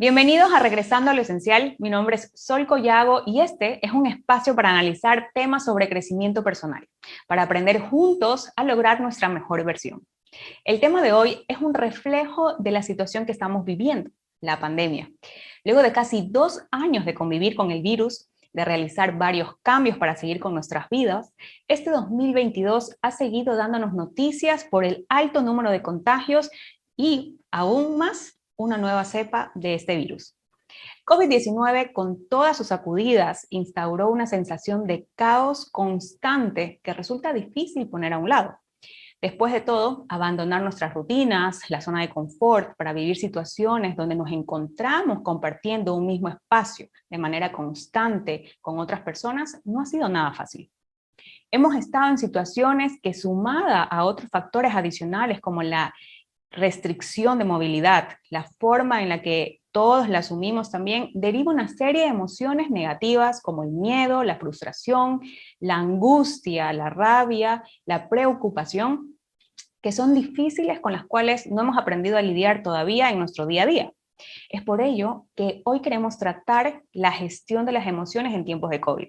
Bienvenidos a Regresando a lo Esencial. Mi nombre es Sol Collago y este es un espacio para analizar temas sobre crecimiento personal, para aprender juntos a lograr nuestra mejor versión. El tema de hoy es un reflejo de la situación que estamos viviendo, la pandemia. Luego de casi 2 años de convivir con el virus, de realizar varios cambios para seguir con nuestras vidas, este 2022 ha seguido dándonos noticias por el alto número de contagios y, aún más, una nueva cepa de este virus. COVID-19, con todas sus sacudidas, instauró una sensación de caos constante que resulta difícil poner a un lado. Después de todo, abandonar nuestras rutinas, la zona de confort, para vivir situaciones donde nos encontramos compartiendo un mismo espacio de manera constante con otras personas, no ha sido nada fácil. Hemos estado en situaciones que, sumada a otros factores adicionales como la restricción de movilidad, la forma en la que todos la asumimos también, deriva una serie de emociones negativas como el miedo, la frustración, la angustia, la rabia, la preocupación, que son difíciles, con las cuales no hemos aprendido a lidiar todavía en nuestro día a día. Es por ello que hoy queremos tratar la gestión de las emociones en tiempos de COVID,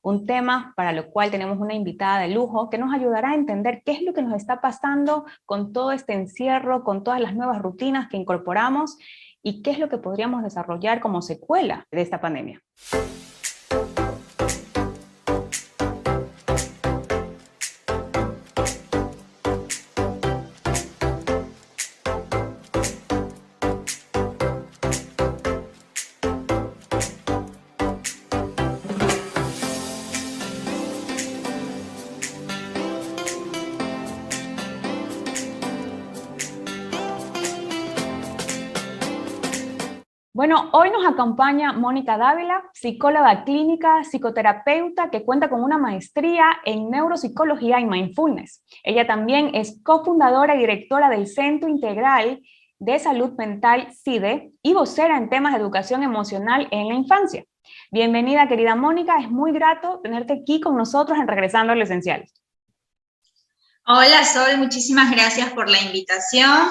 un tema para lo cual tenemos una invitada de lujo que nos ayudará a entender qué es lo que nos está pasando con todo este encierro, con todas las nuevas rutinas que incorporamos y qué es lo que podríamos desarrollar como secuela de esta pandemia. Bueno, hoy nos acompaña Mónica Dávila, psicóloga clínica, psicoterapeuta que cuenta con una maestría en neuropsicología y mindfulness. Ella también es cofundadora y directora del Centro Integral de Salud Mental CIDE y vocera en temas de educación emocional en la infancia. Bienvenida, querida Mónica, es muy grato tenerte aquí con nosotros en Regresando a lo Esencial. Hola Sol, muchísimas gracias por la invitación.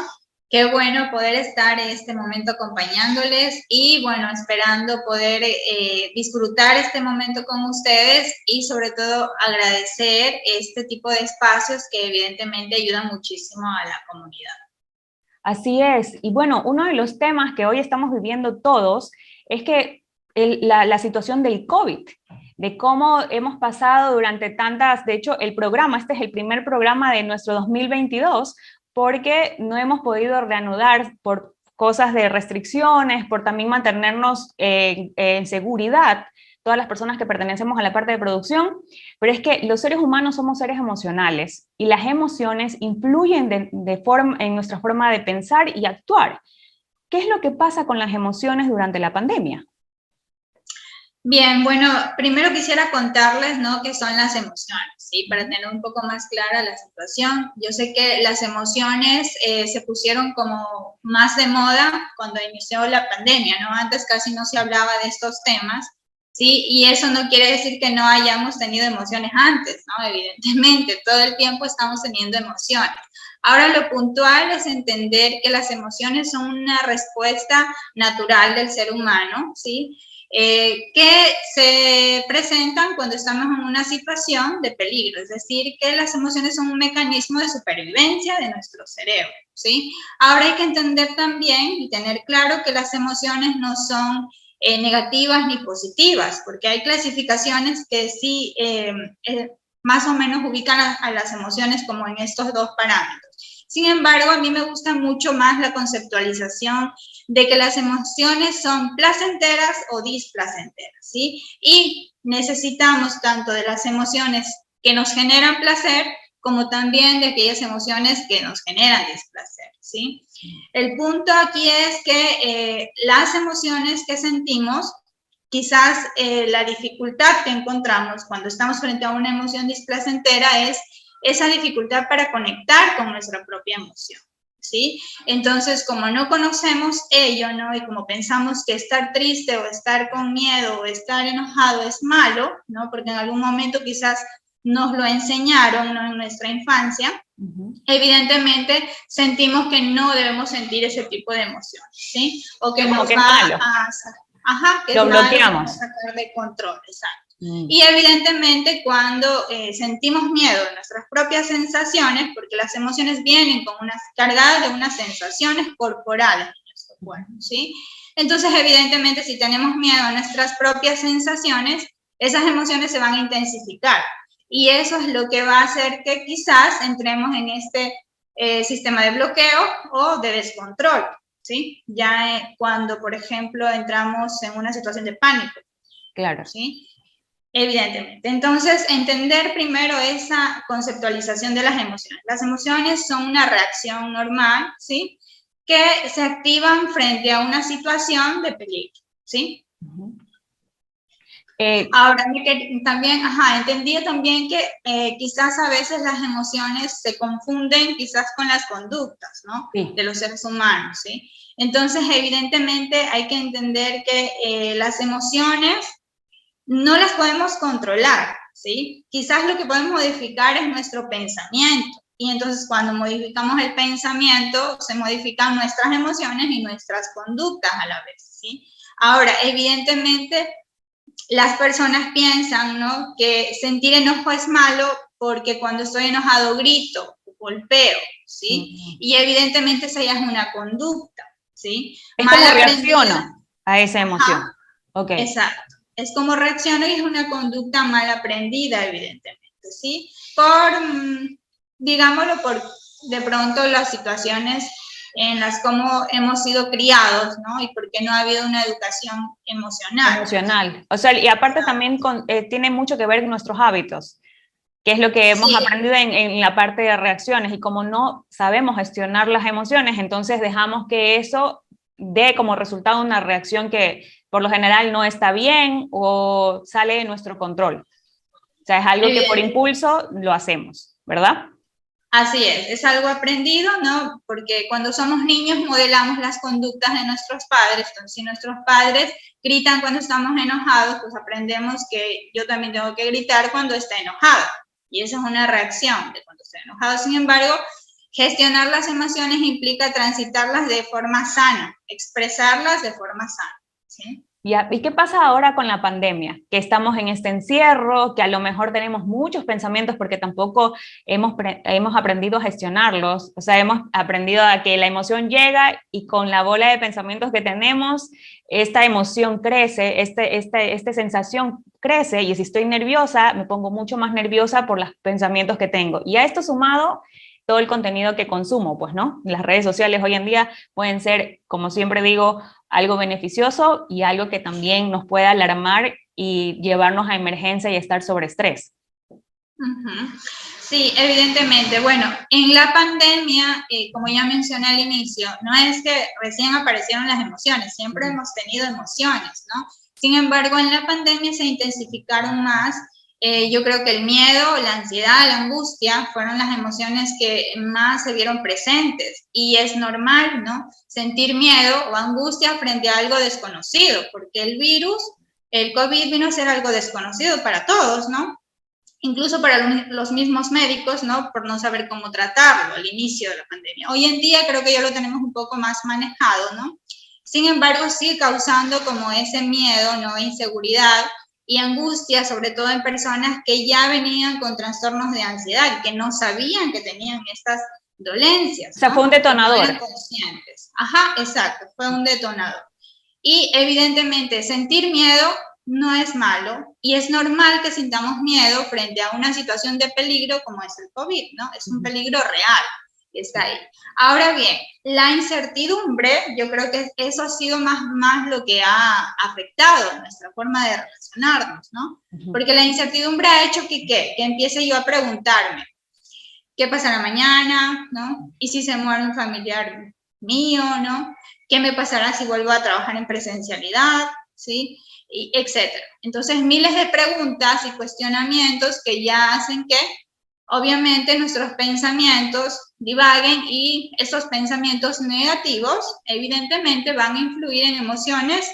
Qué bueno poder estar en este momento acompañándoles y bueno, esperando poder disfrutar este momento con ustedes y sobre todo agradecer este tipo de espacios que evidentemente ayudan muchísimo a la comunidad. Así es, y bueno, uno de los temas que hoy estamos viviendo todos es que la situación del COVID, de cómo hemos pasado durante tantas, de hecho el programa, este es el primer programa de nuestro 2022, porque no hemos podido reanudar por cosas de restricciones, por también mantenernos en seguridad, todas las personas que pertenecemos a la parte de producción, pero es que los seres humanos somos seres emocionales y las emociones influyen en nuestra forma de pensar y actuar. ¿Qué es lo que pasa con las emociones durante la pandemia? Bien, bueno, primero quisiera contarles, ¿no?, qué son las emociones, ¿sí? Para tener un poco más clara la situación. Yo sé que las emociones se pusieron como más de moda cuando inició la pandemia, ¿no? Antes casi no se hablaba de estos temas, ¿sí? Y eso no quiere decir que no hayamos tenido emociones antes, ¿no? Evidentemente, todo el tiempo estamos teniendo emociones. Ahora lo puntual es entender que las emociones son una respuesta natural del ser humano, ¿sí? Que se presentan cuando estamos en una situación de peligro, es decir, que las emociones son un mecanismo de supervivencia de nuestro cerebro, ¿sí? Ahora hay que entender también y tener claro que las emociones no son negativas ni positivas, porque hay clasificaciones que sí más o menos ubican a las emociones como en estos dos parámetros. Sin embargo, a mí me gusta mucho más la conceptualización de que las emociones son placenteras o displacenteras, ¿sí? Y necesitamos tanto de las emociones que nos generan placer como también de aquellas emociones que nos generan displacer, ¿sí? El punto aquí es que las emociones que sentimos, quizás la dificultad que encontramos cuando estamos frente a una emoción displacentera es esa dificultad para conectar con nuestra propia emoción, ¿sí? Entonces, como no conocemos ello, ¿no? Y como pensamos que estar triste o estar con miedo o estar enojado es malo, ¿no? Porque en algún momento quizás nos lo enseñaron, ¿no?, en nuestra infancia, evidentemente sentimos que no debemos sentir ese tipo de emociones, ¿sí? O que nos va a... que lo es malo, que bloqueamos. nos va a sacar de control, exacto. Y evidentemente cuando sentimos miedo de nuestras propias sensaciones, porque las emociones vienen con cargadas de unas sensaciones corporales en nuestro cuerpo, ¿sí? Entonces, evidentemente, si tenemos miedo a nuestras propias sensaciones, esas emociones se van a intensificar. Y eso es lo que va a hacer que quizás entremos en este sistema de bloqueo o de descontrol, ¿sí? Ya cuando, por ejemplo, entramos en una situación de pánico. Claro. ¿Sí? Evidentemente. Entonces, entender primero esa conceptualización de las emociones. Las emociones son una reacción normal, ¿sí?, que se activan frente a una situación de peligro, ¿sí? Ahora, también, entendí también que quizás a veces las emociones se confunden quizás con las conductas, ¿no?, sí, de los seres humanos, ¿sí? Entonces, evidentemente, hay que entender que las emociones no las podemos controlar, ¿sí? Quizás lo que podemos modificar es nuestro pensamiento. Y entonces cuando modificamos el pensamiento, se modifican nuestras emociones y nuestras conductas a la vez, ¿sí? Ahora, evidentemente, las personas piensan, ¿no?, que sentir enojo es malo porque cuando estoy enojado grito, golpeo, ¿sí? Y evidentemente esa ya es una conducta, ¿sí? Es como reacciono a esa emoción. Okay. Exacto. Es como reacciono y es una conducta mal aprendida, evidentemente, ¿sí? Digámoslo, por de pronto las situaciones en las como hemos sido criados, ¿no? Y porque no ha habido una educación emocional. O sea, y aparte también tiene mucho que ver con nuestros hábitos, que es lo que hemos aprendido en la parte de reacciones, y como no sabemos gestionar las emociones, entonces dejamos que eso dé como resultado una reacción que por lo general no está bien o sale de nuestro control. O sea, es algo que por impulso lo hacemos, ¿verdad? Así es algo aprendido, ¿no? Porque cuando somos niños modelamos las conductas de nuestros padres. Entonces, si nuestros padres gritan cuando estamos enojados, pues aprendemos que yo también tengo que gritar cuando esté enojado. Y esa es una reacción de cuando estoy enojado. Sin embargo, gestionar las emociones implica transitarlas de forma sana, expresarlas de forma sana, ¿sí? ¿Y qué pasa ahora con la pandemia? Que estamos en este encierro, que a lo mejor tenemos muchos pensamientos porque tampoco hemos aprendido a gestionarlos. O sea, hemos aprendido a que la emoción llega y con la bola de pensamientos que tenemos, esta emoción crece, esta sensación crece, y si estoy nerviosa, me pongo mucho más nerviosa por los pensamientos que tengo. Y a esto sumado, todo el contenido que consumo, pues, ¿no? Las redes sociales hoy en día pueden ser, como siempre digo, algo beneficioso y algo que también nos puede alarmar y llevarnos a emergencia y estar sobre estrés. Sí, evidentemente. Bueno, en la pandemia, como ya mencioné al inicio, no es que recién aparecieron las emociones, siempre hemos tenido emociones, ¿no? Sin embargo, en la pandemia se intensificaron más. Yo creo que el miedo, la ansiedad, la angustia fueron las emociones que más se vieron presentes, y es normal, ¿no?, sentir miedo o angustia frente a algo desconocido, porque el virus, el COVID, vino a ser algo desconocido para todos, ¿no? Incluso para los mismos médicos, ¿no?, por no saber cómo tratarlo al inicio de la pandemia. Hoy en día creo que ya lo tenemos un poco más manejado, ¿no? Sin embargo, sigue causando como ese miedo, ¿no?, inseguridad y angustia, sobre todo en personas que ya venían con trastornos de ansiedad, que no sabían que tenían estas dolencias, ¿no? O sea, fue un detonador. No eran conscientes. Exacto, fue un detonador. Y evidentemente sentir miedo no es malo, y es normal que sintamos miedo frente a una situación de peligro como es el COVID, ¿no? Es un peligro real que está ahí. Ahora bien, la incertidumbre, yo creo que eso ha sido más lo que ha afectado nuestra forma de relacionarnos, ¿no? Porque la incertidumbre ha hecho que empiece yo a preguntarme, ¿qué pasará mañana, no? ¿Y si se muere un familiar mío, no? ¿Qué me pasará si vuelvo a trabajar en presencialidad, sí? Y etcétera. Entonces, miles de preguntas y cuestionamientos que ya hacen que, obviamente, nuestros pensamientos divaguen, y esos pensamientos negativos, evidentemente, van a influir en emociones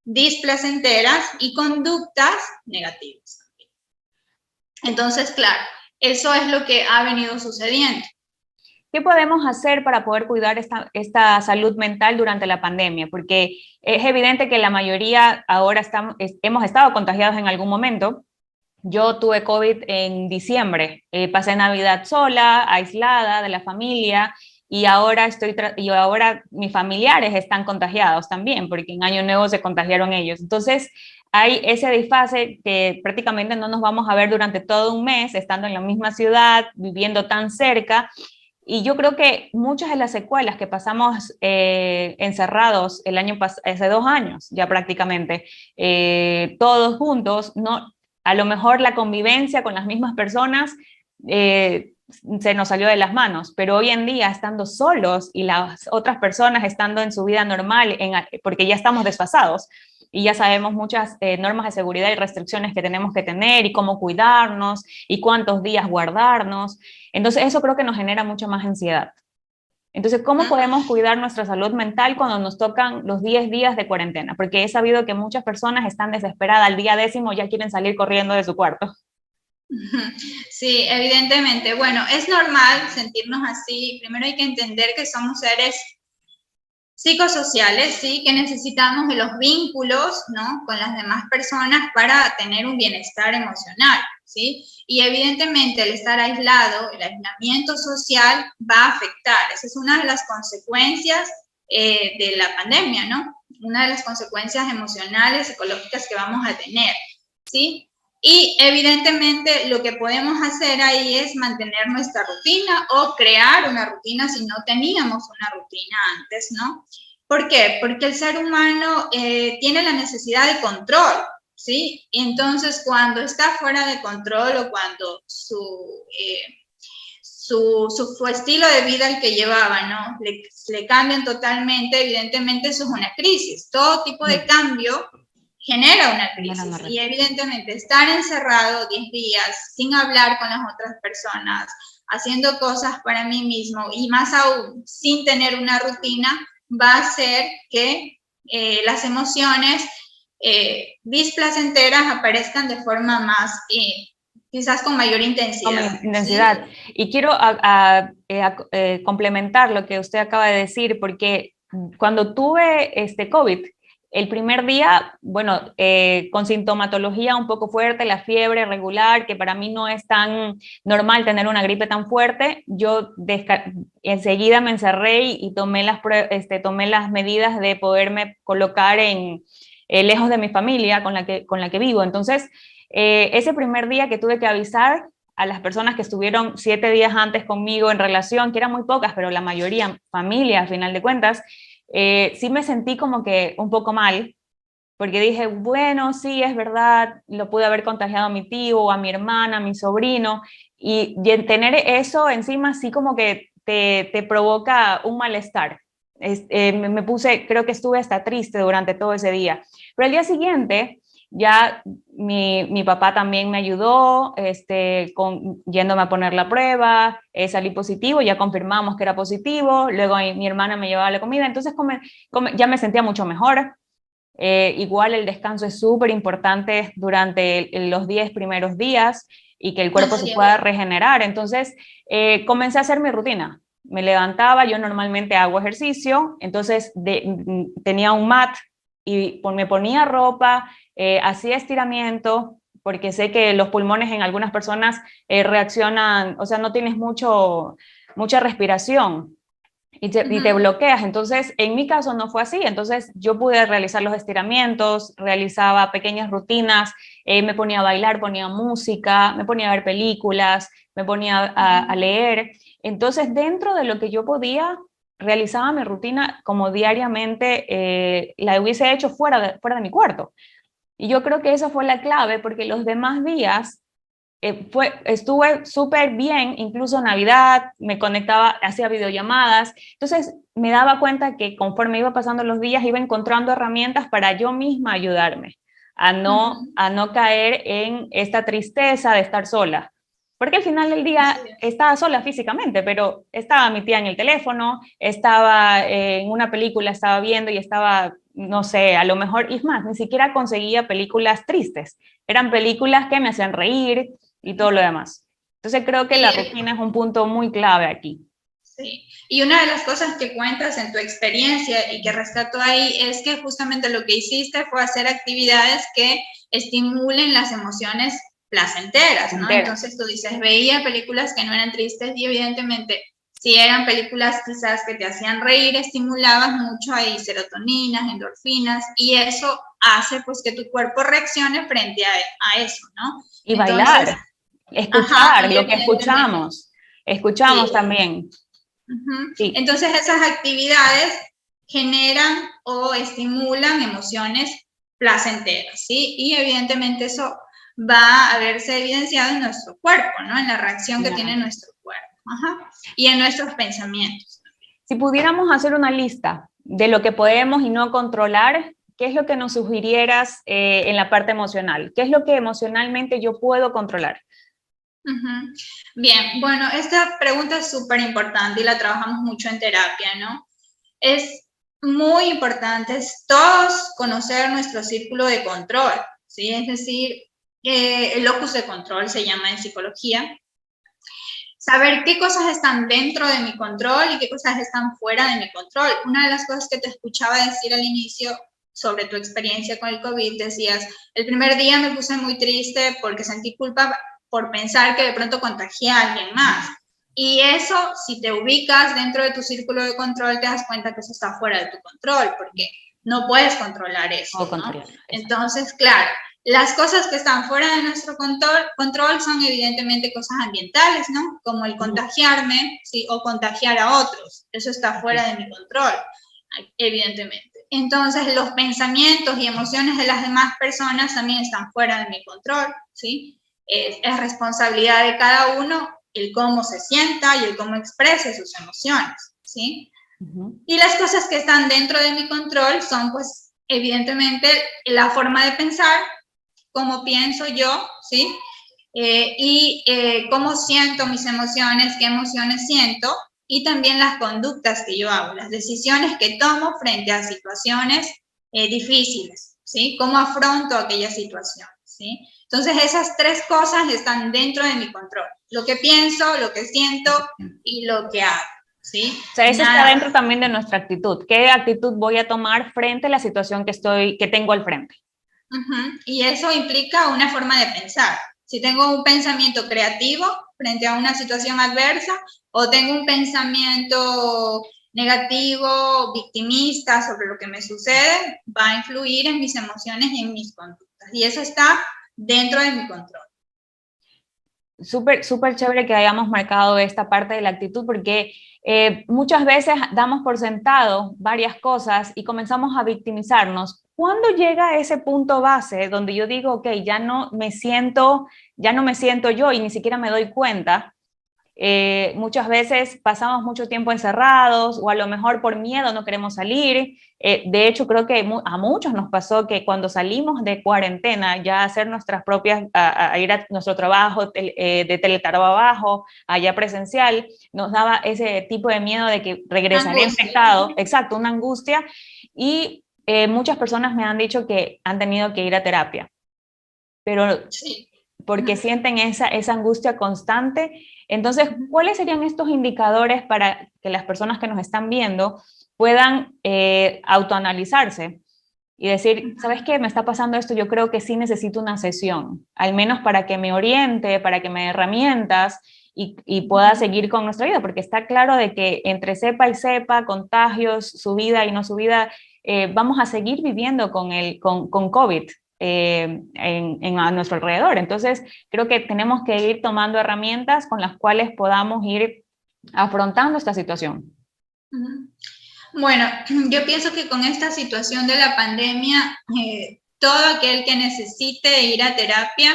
displacenteras y conductas negativas. Entonces, claro, eso es lo que ha venido sucediendo. ¿Qué podemos hacer para poder cuidar esta salud mental durante la pandemia? Porque es evidente que la mayoría ahora hemos estado contagiados en algún momento. Yo tuve COVID en diciembre, pasé Navidad sola, aislada de la familia, y ahora mis familiares están contagiados también, porque en Año Nuevo se contagiaron ellos. Entonces, hay ese desfase que prácticamente no nos vamos a ver durante todo un mes, estando en la misma ciudad, viviendo tan cerca. Y yo creo que muchas de las secuelas que pasamos encerrados hace 2 años ya prácticamente, todos juntos, no, a lo mejor la convivencia con las mismas personas se nos salió de las manos, pero hoy en día estando solos y las otras personas estando en su vida normal, porque ya estamos desfasados y ya sabemos muchas normas de seguridad y restricciones que tenemos que tener y cómo cuidarnos y cuántos días guardarnos. Entonces eso creo que nos genera mucha más ansiedad. Entonces, ¿cómo podemos cuidar nuestra salud mental cuando nos tocan los 10 días de cuarentena? Porque he sabido que muchas personas están desesperadas al día 10º, ya quieren salir corriendo de su cuarto. Sí, evidentemente. Bueno, es normal sentirnos así. Primero hay que entender que somos seres psicosociales, ¿sí? Que necesitamos de los vínculos, ¿no? Con las demás personas para tener un bienestar emocional, ¿sí? Y evidentemente el estar aislado, el aislamiento social va a afectar. Esa es una de las consecuencias de la pandemia, ¿no? Una de las consecuencias emocionales, psicológicas que vamos a tener, ¿sí? Y evidentemente lo que podemos hacer ahí es mantener nuestra rutina o crear una rutina si no teníamos una rutina antes, ¿no? ¿Por qué? Porque el ser humano tiene la necesidad de control, ¿sí? Entonces, cuando está fuera de control o cuando su estilo de vida el que llevaba, ¿no? Le cambian totalmente, evidentemente eso es una crisis. Todo tipo de cambio genera una crisis y evidentemente estar encerrado 10 días sin hablar con las otras personas, haciendo cosas para mí mismo y más aún sin tener una rutina, va a hacer que las emociones displacenteras aparezcan de forma más, quizás con mayor intensidad. Intensidad. ¿Sí? Y quiero complementar lo que usted acaba de decir, porque cuando tuve COVID, el primer día, bueno, con sintomatología un poco fuerte, la fiebre regular, que para mí no es tan normal tener una gripe tan fuerte, yo enseguida me encerré y tomé las medidas de poderme colocar lejos de mi familia con la que vivo. Entonces, ese primer día que tuve que avisar a las personas que estuvieron 7 días antes conmigo en relación, que eran muy pocas, pero la mayoría familia, al final de cuentas, sí me sentí como que un poco mal, porque dije, bueno, sí, es verdad, lo pude haber contagiado a mi tío, a mi hermana, a mi sobrino, y tener eso encima sí como que te provoca un malestar. Me puse, creo que estuve hasta triste durante todo ese día. Pero al día siguiente, ya mi papá también me ayudó, yéndome a poner la prueba, salí positivo, ya confirmamos que era positivo, luego mi hermana me llevaba la comida, entonces ya me sentía mucho mejor. Igual el descanso es súper importante durante los 10 primeros días y que el cuerpo se pueda regenerar. Entonces, comencé a hacer mi rutina. Me levantaba, yo normalmente hago ejercicio, entonces tenía un mat y me ponía ropa, hacía estiramiento, porque sé que los pulmones en algunas personas reaccionan, o sea, no tienes mucha respiración y te bloqueas. Entonces, en mi caso no fue así. Entonces, yo pude realizar los estiramientos, realizaba pequeñas rutinas, me ponía a bailar, ponía música, me ponía a ver películas, me ponía a leer. Entonces, dentro de lo que yo podía, realizaba mi rutina como diariamente la hubiese hecho fuera de mi cuarto. Y yo creo que esa fue la clave, porque los demás días estuve súper bien, incluso Navidad, me conectaba, hacía videollamadas, entonces me daba cuenta que conforme iba pasando los días iba encontrando herramientas para yo misma ayudarme a no caer en esta tristeza de estar sola. Porque al final del día estaba sola físicamente, pero estaba mi tía en el teléfono, estaba en una película, estaba viendo y estaba, no sé, a lo mejor, y es más, ni siquiera conseguía películas tristes, eran películas que me hacían reír, y todo lo demás. Entonces creo que la Y, rutina es un punto muy clave aquí. sí. Y una de las cosas que cuentas en tu experiencia y que rescato ahí es que justamente lo que hiciste fue hacer actividades que estimulen las emociones placenteras, ¿no? Entera. Entonces tú dices, veía películas que no eran tristes y evidentemente si eran películas quizás que te hacían reír, estimulabas mucho ahí serotoninas, endorfinas y eso hace pues que tu cuerpo reaccione frente a eso, ¿no? Y Entonces, bailar, ajá, escuchar y lo que evidentemente, escuchamos sí. también. Ujú. Sí, Entonces esas actividades generan o estimulan emociones placenteras, ¿sí? Y evidentemente eso va a verse evidenciado en nuestro cuerpo, ¿no? En la reacción que tiene claro. nuestro cuerpo. Ajá. Y en nuestros pensamientos. Si pudiéramos hacer una lista de lo que podemos y no controlar, ¿qué es lo que nos sugirieras en la parte emocional? ¿Qué es lo que emocionalmente yo puedo controlar? Ujú. Bien, bueno, esta pregunta es súper importante y la trabajamos mucho en terapia, ¿no? Es muy importante todos conocer nuestro círculo de control, ¿sí? Es decir, el locus de control se llama en psicología. Saber qué cosas están dentro de mi control y qué cosas están fuera de mi control. Una de las cosas que te escuchaba decir al inicio sobre tu experiencia con el COVID, decías, el primer día me puse muy triste porque sentí culpa por pensar que de pronto contagié a alguien más. Y eso, si te ubicas dentro de tu círculo de control, te das cuenta que eso está fuera de tu control, porque no puedes controlar eso, Puedo ¿no? controlar. Exacto. Entonces, claro, las cosas que están fuera de nuestro control son evidentemente cosas ambientales, ¿no? Como el contagiarme, ¿sí? O contagiar a otros. Eso está fuera de mi control, evidentemente. Entonces, los pensamientos y emociones de las demás personas también están fuera de mi control, ¿sí? Es responsabilidad de cada uno el cómo se sienta y el cómo exprese sus emociones, ¿sí? Y las cosas que están dentro de mi control son, pues, evidentemente, la forma de pensar, cómo pienso yo, ¿sí? Cómo siento mis emociones, qué emociones siento, y también las conductas que yo hago, las decisiones que tomo frente a situaciones difíciles, ¿sí? Cómo afronto aquella situación, ¿sí? Entonces, esas tres cosas están dentro de mi control. Lo que pienso, lo que siento y lo que hago, ¿sí? O sea, eso está Nada dentro más. también de nuestra actitud. ¿Qué actitud voy a tomar frente a la situación que tengo al frente? Y eso implica una forma de pensar. Si tengo un pensamiento creativo frente a una situación adversa o tengo un pensamiento negativo, victimista sobre lo que me sucede, va a influir en mis emociones y en mis conductas. Y eso está dentro de mi control. Súper, súper chévere que hayamos marcado esta parte de la actitud porque muchas veces damos por sentado varias cosas y comenzamos a victimizarnos. ¿Cuándo llega ese punto base donde yo digo, ok, ya no me siento yo y ni siquiera me doy cuenta? Muchas veces pasamos mucho tiempo encerrados o a lo mejor por miedo no queremos salir. De hecho, creo que a muchos nos pasó que cuando salimos de cuarentena, ya a hacer nuestras propias, a ir a nuestro trabajo de teletrabajo, allá presencial, nos daba ese tipo de miedo de que regresaría Angustia. infectado, exacto, una angustia. Y muchas personas me han dicho que han tenido que ir a terapia, pero Sí. porque sienten esa angustia constante. Entonces, ¿cuáles serían estos indicadores para que las personas que nos están viendo puedan autoanalizarse y decir, ¿sabes qué? Me está pasando esto, yo creo que sí necesito una sesión, al menos para que me oriente, para que me dé herramientas y pueda seguir con nuestra vida, porque está claro de que entre cepa y cepa, contagios, subida y no subida, vamos a seguir viviendo con COVID a nuestro alrededor. Entonces, creo que tenemos que ir tomando herramientas con las cuales podamos ir afrontando esta situación. Bueno, yo pienso que con esta situación de la pandemia, todo aquel que necesite ir a terapia,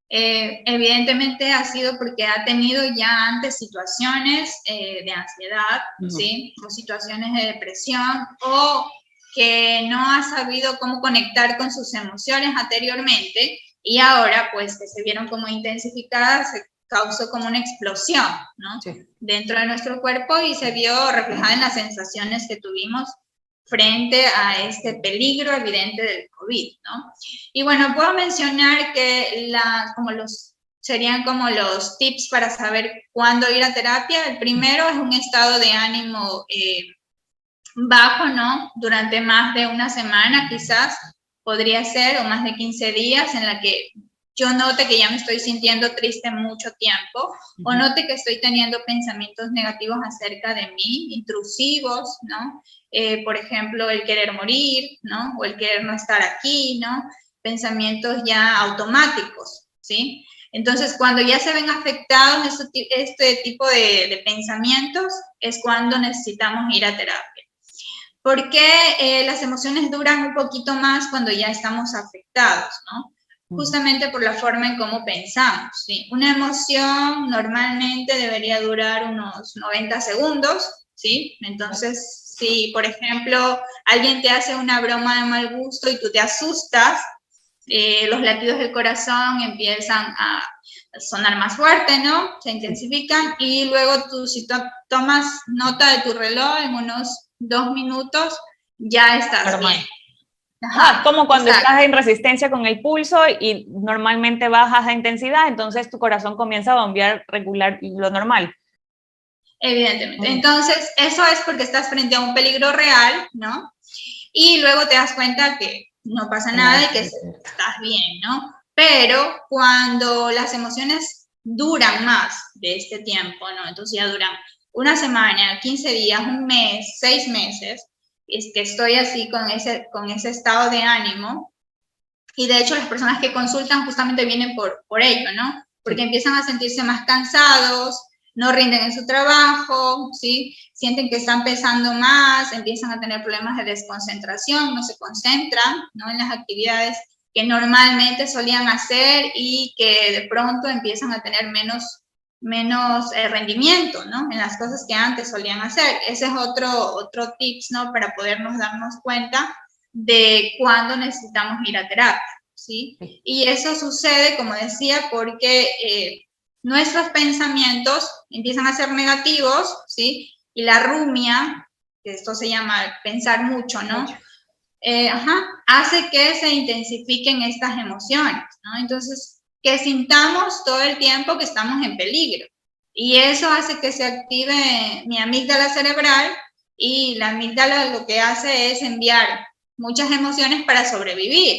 evidentemente ha sido porque ha tenido ya antes situaciones de ansiedad, ¿sí? O situaciones de depresión, o que no ha sabido cómo conectar con sus emociones anteriormente y ahora pues que se vieron como intensificadas, se causó como una explosión, ¿no? Sí. Dentro de nuestro cuerpo y se vio reflejada en las sensaciones que tuvimos frente a este peligro evidente del COVID, ¿no? Y bueno, puedo mencionar que como los serían como los tips para saber cuándo ir a terapia. El primero es un estado de ánimo bajo, ¿no? Durante más de una semana quizás podría ser, o más de 15 días, en la que yo note que ya me estoy sintiendo triste mucho tiempo, o note que estoy teniendo pensamientos negativos acerca de mí, intrusivos, ¿no? Por ejemplo, el querer morir, ¿no? O el querer no estar aquí, ¿no? Pensamientos ya automáticos, ¿sí? Entonces, cuando ya se ven afectados este tipo de pensamientos, es cuando necesitamos ir a terapia. ¿Por qué las emociones duran un poquito más cuando ya estamos afectados, ¿no? Justamente por la forma en cómo pensamos, ¿sí? Una emoción normalmente debería durar unos 90 segundos, ¿sí? Entonces, si, por ejemplo, alguien te hace una broma de mal gusto y tú te asustas, los latidos del corazón empiezan a sonar más fuerte, ¿no? Se intensifican y luego tú, si tomas nota de tu reloj, en unos 2 minutos ya estás Normal. bien. Ajá, como cuando exacto. estás en resistencia con el pulso y normalmente bajas de intensidad, entonces tu corazón comienza a bombear regular lo normal. Evidentemente. Entonces, eso es porque estás frente a un peligro real, ¿no? Y luego te das cuenta que no pasa nada y que estás bien, ¿no? Pero cuando las emociones duran más de este tiempo, ¿no? Entonces ya duran una semana, 15 días, un mes, 6 meses, es que estoy así con ese estado de ánimo. Y de hecho las personas que consultan justamente vienen por ello, ¿no? Porque empiezan a sentirse más cansados, no rinden en su trabajo, ¿sí? Sienten que están pesando más, empiezan a tener problemas de desconcentración, no se concentran, ¿no? En las actividades que normalmente solían hacer y que de pronto empiezan a tener menos rendimiento, ¿no? En las cosas que antes solían hacer. Ese es otro tips, ¿no? Para podernos darnos cuenta de cuándo necesitamos ir a terapia, ¿sí? Y eso sucede, como decía, porque nuestros pensamientos empiezan a ser negativos, ¿sí? Y la rumia, que esto se llama pensar mucho, ¿no? Hace que se intensifiquen estas emociones, ¿no? Entonces, que sintamos todo el tiempo que estamos en peligro. Y eso hace que se active mi amígdala cerebral y la amígdala lo que hace es enviar muchas emociones para sobrevivir,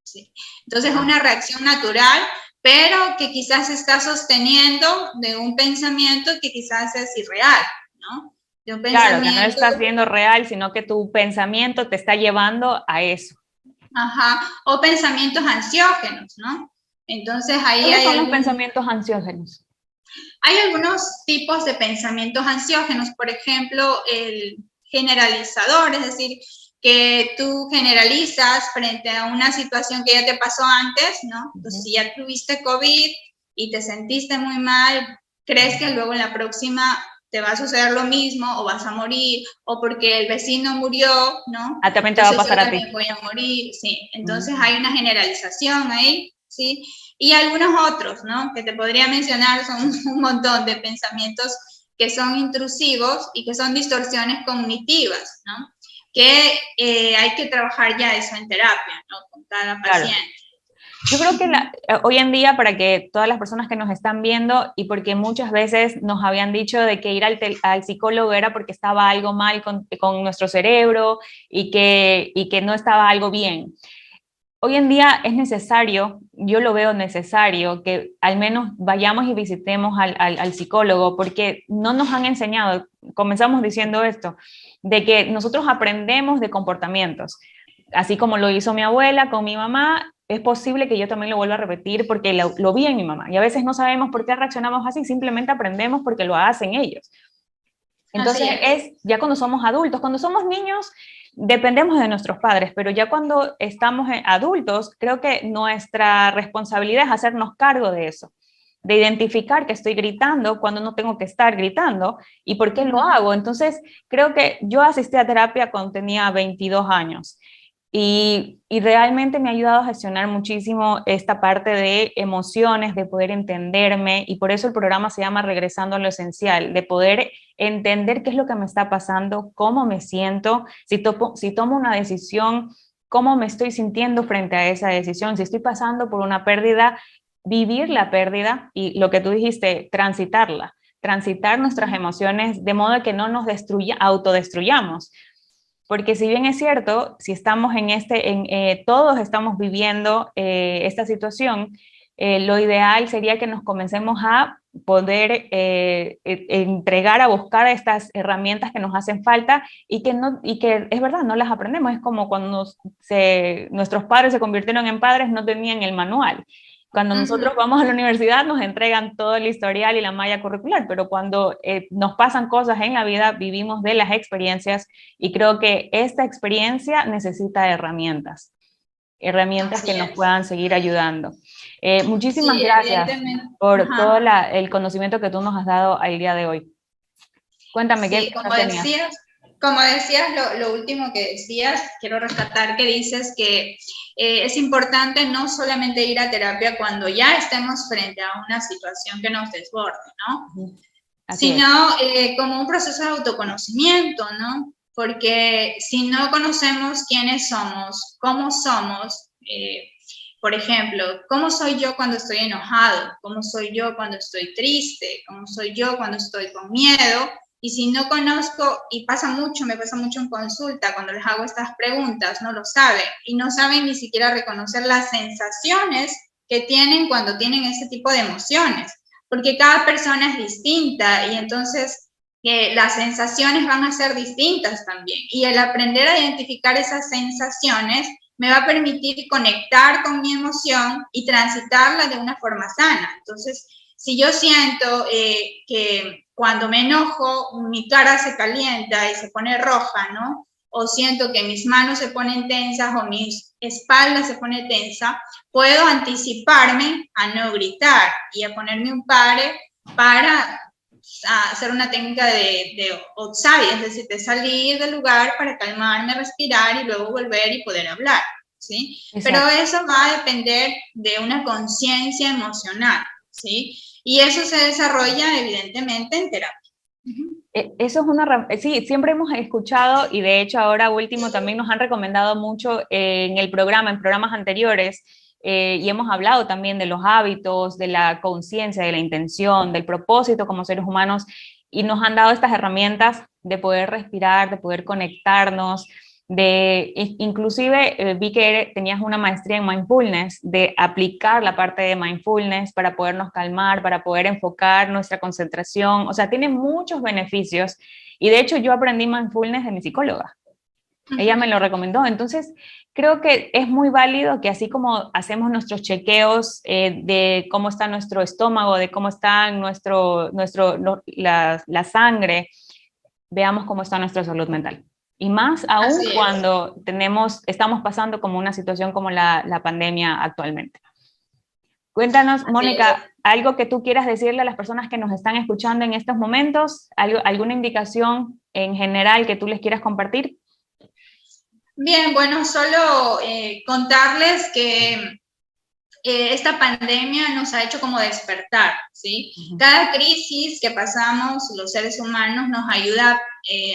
¿sí? Entonces, es una reacción natural, pero que quizás se está sosteniendo de un pensamiento que quizás es irreal, ¿no? De un Claro, que no estás viendo real, sino que tu pensamiento te está llevando a eso. Ajá, o pensamientos ansiógenos, ¿no? Entonces ahí ¿Cuáles son los pensamientos ansiógenos? Hay algunos tipos de pensamientos ansiógenos, por ejemplo, el generalizador, es decir, que tú generalizas frente a una situación que ya te pasó antes, ¿no? Entonces, si ya tuviste COVID y te sentiste muy mal, crees que luego en la próxima te va a suceder lo mismo, o vas a morir, o porque el vecino murió, ¿no? También te va a pasar yo a ti. también voy a morir, sí. Entonces hay una generalización ahí, ¿sí? Y algunos otros, ¿no? Que te podría mencionar, son un montón de pensamientos que son intrusivos y que son distorsiones cognitivas, ¿no? Que hay que trabajar ya eso en terapia, ¿no? Con cada paciente. Claro. Yo creo que hoy en día, para que todas las personas que nos están viendo, y porque muchas veces nos habían dicho de que ir al psicólogo era porque estaba algo mal con nuestro cerebro y que no estaba algo bien. Hoy en día es necesario, yo lo veo necesario, que al menos vayamos y visitemos al psicólogo, porque no nos han enseñado, comenzamos diciendo esto, de que nosotros aprendemos de comportamientos, así como lo hizo mi abuela con mi mamá. Es posible que yo también lo vuelva a repetir porque lo vi en mi mamá, y a veces no sabemos por qué reaccionamos así, simplemente aprendemos porque lo hacen ellos. Entonces ya cuando somos adultos, cuando somos niños, dependemos de nuestros padres, pero ya cuando estamos adultos, creo que nuestra responsabilidad es hacernos cargo de eso, de identificar que estoy gritando cuando no tengo que estar gritando y por qué lo hago. Entonces, creo que yo asistí a terapia cuando tenía 22 años. Y realmente me ha ayudado a gestionar muchísimo esta parte de emociones, de poder entenderme, y por eso el programa se llama Regresando a lo Esencial, de poder entender qué es lo que me está pasando, cómo me siento, si tomo una decisión, cómo me estoy sintiendo frente a esa decisión, si estoy pasando por una pérdida, vivir la pérdida y lo que tú dijiste, transitar nuestras emociones de modo que no nos autodestruyamos. Porque si bien es cierto, si estamos todos estamos viviendo esta situación, lo ideal sería que nos comencemos a poder entregar, a buscar estas herramientas que nos hacen falta y que es verdad, no las aprendemos. Es como cuando nuestros padres se convirtieron en padres, no tenían el manual. Cuando nosotros vamos a la universidad nos entregan todo el historial y la malla curricular, pero cuando nos pasan cosas en la vida, vivimos de las experiencias y creo que esta experiencia necesita herramientas que nos puedan seguir ayudando. Muchísimas gracias por todo el conocimiento que tú nos has dado al día de hoy. Cuéntame, sí, ¿qué como decías, lo último que decías, quiero rescatar que dices que es importante no solamente ir a terapia cuando ya estemos frente a una situación que nos desborde, ¿no? Sino como un proceso de autoconocimiento, ¿no? Porque si no conocemos quiénes somos, cómo somos, por ejemplo, ¿cómo soy yo cuando estoy enojado? ¿Cómo soy yo cuando estoy triste? ¿Cómo soy yo cuando estoy con miedo? Y si no conozco, y me pasa mucho en consulta, cuando les hago estas preguntas, no lo saben, y no saben ni siquiera reconocer las sensaciones que tienen cuando tienen ese tipo de emociones, porque cada persona es distinta, y entonces las sensaciones van a ser distintas también, y el aprender a identificar esas sensaciones me va a permitir conectar con mi emoción y transitarla de una forma sana. Entonces, si yo siento que cuando me enojo, mi cara se calienta y se pone roja, ¿no? O siento que mis manos se ponen tensas o mi espalda se pone tensa, puedo anticiparme a no gritar y a ponerme un pare para hacer una técnica de Otsai, es decir, de salir del lugar para calmarme, respirar y luego volver y poder hablar, ¿sí? Pero eso va a depender de una conciencia emocional, ¿sí? Y eso se desarrolla evidentemente en terapia. Eso es sí, siempre hemos escuchado y de hecho ahora último también nos han recomendado mucho en programas anteriores y hemos hablado también de los hábitos, de la conciencia, de la intención, del propósito como seres humanos y nos han dado estas herramientas de poder respirar, de poder conectarnos, inclusive vi que tenías una maestría en mindfulness, de aplicar la parte de mindfulness para podernos calmar, para poder enfocar nuestra concentración, o sea, tiene muchos beneficios, y de hecho yo aprendí mindfulness de mi psicóloga, ella me lo recomendó, entonces creo que es muy válido que así como hacemos nuestros chequeos de cómo está nuestro estómago, de cómo está la sangre, veamos cómo está nuestra salud mental. Y más aún cuando estamos pasando como una situación como la pandemia actualmente. Cuéntanos, Mónica, algo que tú quieras decirle a las personas que nos están escuchando en estos momentos, alguna indicación en general que tú les quieras compartir. Bien, bueno, solo contarles que esta pandemia nos ha hecho como despertar, ¿sí? Cada crisis que pasamos los seres humanos nos ayuda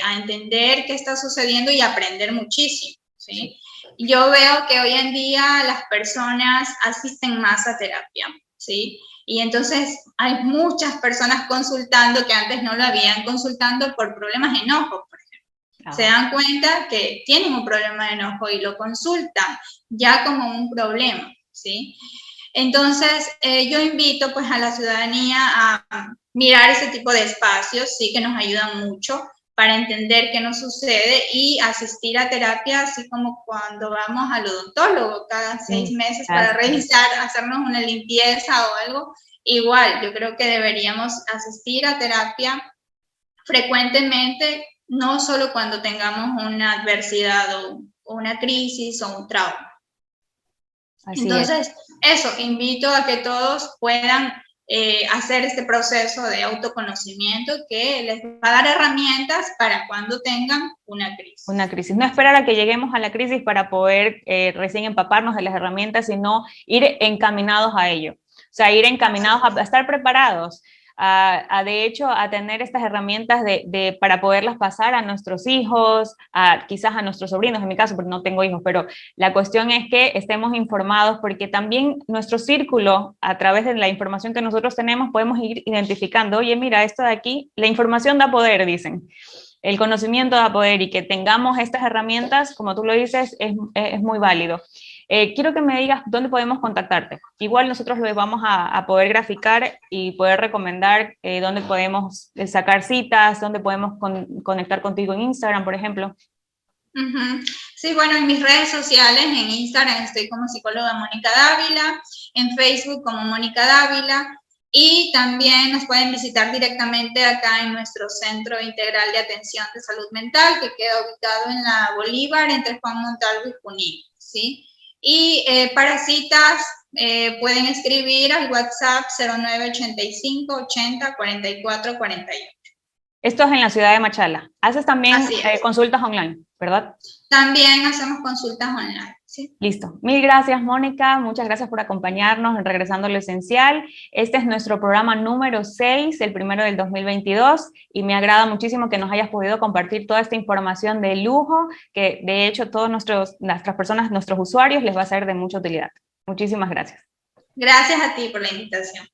a entender qué está sucediendo y aprender muchísimo, ¿sí? Yo veo que hoy en día las personas asisten más a terapia, ¿sí? Y entonces hay muchas personas consultando que antes no lo habían consultando por problemas de enojo, por ejemplo. Se dan cuenta que tienen un problema de enojo y lo consultan ya como un problema, ¿sí? Entonces, yo invito pues a la ciudadanía a mirar ese tipo de espacios, sí, que nos ayudan mucho para entender qué nos sucede y asistir a terapia, así como cuando vamos al odontólogo cada 6 meses para revisar, hacernos una limpieza o algo. Igual, yo creo que deberíamos asistir a terapia frecuentemente, no solo cuando tengamos una adversidad o una crisis o un trauma. Entonces, eso, invito a que todos puedan hacer este proceso de autoconocimiento que les va a dar herramientas para cuando tengan una crisis. Una crisis. No esperar a que lleguemos a la crisis para poder recién empaparnos de las herramientas, sino ir encaminados a ello. O sea, ir encaminados a estar preparados, de hecho, a tener estas herramientas para poderlas pasar a nuestros hijos, quizás a nuestros sobrinos, en mi caso, porque no tengo hijos, pero la cuestión es que estemos informados, porque también nuestro círculo, a través de la información que nosotros tenemos, podemos ir identificando, oye, mira, esto de aquí, la información da poder, dicen. El conocimiento da poder, y que tengamos estas herramientas, como tú lo dices, es muy válido. Quiero que me digas dónde podemos contactarte. Igual nosotros lo vamos a poder graficar y poder recomendar dónde podemos sacar citas, dónde podemos conectar contigo en Instagram, por ejemplo. Sí, bueno, en mis redes sociales, en Instagram estoy como psicóloga Mónica Dávila, en Facebook como Mónica Dávila, y también nos pueden visitar directamente acá en nuestro Centro Integral de Atención de Salud Mental, que queda ubicado en la Bolívar, entre Juan Montalvo y Junín, ¿sí? Y para citas pueden escribir al WhatsApp 0985 80 44 48. Esto es en la ciudad de Machala. Haces también consultas online, ¿verdad? También hacemos consultas online. ¿Sí? Listo. Mil gracias, Mónica. Muchas gracias por acompañarnos en Regresando a lo Esencial. Este es nuestro programa número 6, el primero del 2022, y me agrada muchísimo que nos hayas podido compartir toda esta información de lujo, que de hecho todas nuestras personas, nuestros usuarios, les va a ser de mucha utilidad. Muchísimas gracias. Gracias a ti por la invitación.